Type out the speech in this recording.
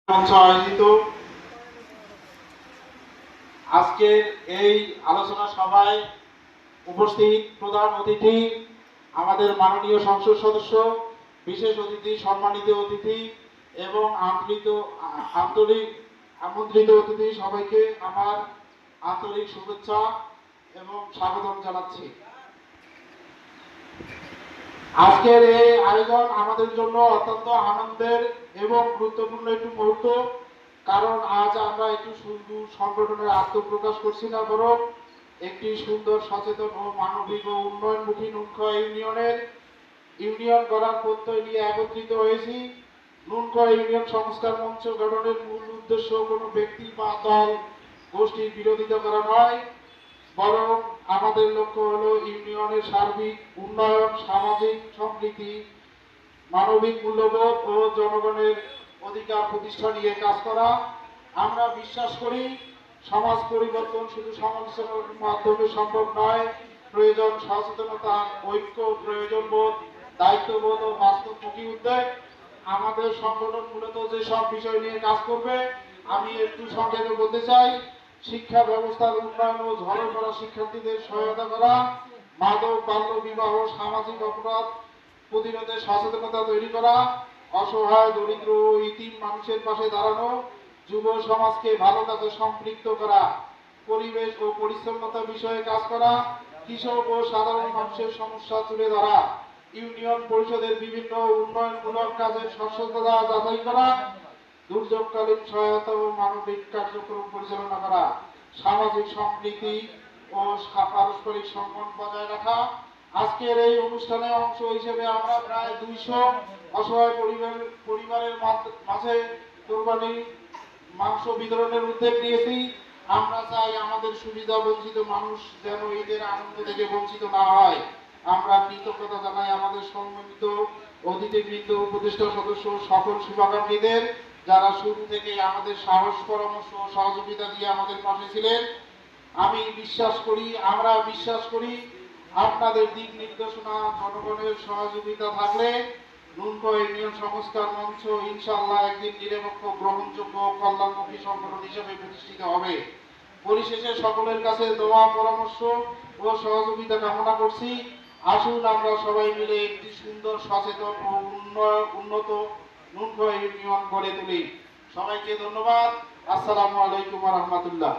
আয়োজিত আজকের এই আলোচনা সভায় উপস্থিত প্রধান অতিথি আমাদের মাননীয় সংসদ সদস্য, বিশেষ অতিথি, সম্মানিত অতিথি এবং আন্তরিক আমন্ত্রিত অতিথি সবাইকে আমার আন্তরিক শুভেচ্ছা এবং স্বাগতম জানাচ্ছি। আজকের এই আয়োজন আমাদের জন্য অত্যন্ত আনন্দের এবং গুরুত্বপূর্ণ একটি মুহূর্ত। কারণ আজ আমরা একটু শুধু সংগঠনের আত্মপ্রকাশ করছি না, বরং একটি সুন্দর, সচেতন ও মানবিক ও উন্নয়নমুখী নুনখোয়া ইউনিয়ন গড়ার প্রত্যয় নিয়ে একত্রিত হয়েছি। নুনখোয়া ইউনিয়ন সংস্কার মঞ্চ গঠনের মূল উদ্দেশ্য কোনো ব্যক্তি বা দল গোষ্ঠীর বিরোধিতা করা নয়, বরং আমাদের লক্ষ্য হলো ইউনিয়নের সার্বিক উন্নয়ন, সামাজিক সম্প্রীতি, মানবিক মূল্যবোধ ও জনগণের অধিকার প্রতিষ্ঠা নিয়ে কাজ করা। আমরা বিশ্বাস করি সমাজ পরিবর্তন শুধু সমালোচনার মাধ্যমে সম্ভব নয়, প্রয়োজন সচেতনতা, ঐক্য, প্রয়োজনবোধ, দায়িত্ববোধ ও বাস্তবমুখী উদ্যোগ। আমাদের সংগঠন মূলত যেসব বিষয় নিয়ে কাজ করবে আমি একটু সংক্ষেপে বলতে চাই: শিক্ষা ব্যবস্থার উন্নয়ন ও ঝরে পড়া শিক্ষার্থীদের সহায়তা করা, মাদক, বাল্য বিবাহ, সামাজিক অপরাধ প্রতিরোধে সচেতনতা তৈরি করা, অসহায়, দরিদ্র ও ইতিম মানুষের পাশে দাঁড়ানো, যুব সমাজকে ভালো কাজে সম্পৃক্ত করা, পরিবেশ ও পরিচ্ছন্নতা বিষয়ে কাজ করা, কৃষক ও সাধারণ মানুষের সমস্যা তুলে ধরা, ইউনিয়ন পরিষদের বিভিন্ন উন্নয়নমূলক কাজের সচ্ছলতা যাচাই করা, দুর্যোগকালীন সহায়তা ও মানবিক কার্যক্রম পরিচালনা করা, সামাজিক সম্প্রীতি ও পারস্পরিক সম্মান বজায় রাখা। আজকের এই অনুষ্ঠানে অংশ হিসেবে আমরা প্রায় 200 অসহায় পরিবারের মাঝে কোরবানি মাংস বিতরণের উদ্যোগ নিয়েছি। আমরা চাই আমাদের সুবিধা বঞ্চিত মানুষ যেন ঈদের আনন্দ থেকে বঞ্চিত না হয়। আমরা কৃতজ্ঞতা জানাই আমাদের সম্মানিত অতিথিবৃন্দ, উপদেষ্টা সদস্য, সকল শুভাকাঙ্ক্ষীদের, যারা শুরু থেকে আমাদের সাহস, পরামর্শ ও সহযোগিতা দিয়ে আমাদের পাশে ছিলেন। আমরা বিশ্বাস করি আপনাদের দিক নির্দেশনা, জনগণের সহযোগিতা থাকলে নুনখোয়া ইউনিয়ন সংস্কার মঞ্চ ইনশাআল্লাহ একদিন নিরপেক্ষ, গ্রহণযোগ্য, কল্যাণমুখী সংগঠন হিসেবে প্রতিষ্ঠিত হবে। পরিশেষে সকলের কাছে দোয়া, পরামর্শ ও সহযোগিতা কামনা করছি। আসুন আমরা সবাই মিলে একটি সুন্দর, সচেতন ও উন্নত নুনখোয়া ইউনিয়ন গড়ে তুলি। সবাইকে ধন্যবাদ। আসসালামু আলাইকুম ওয়া রাহমাতুল্লাহ।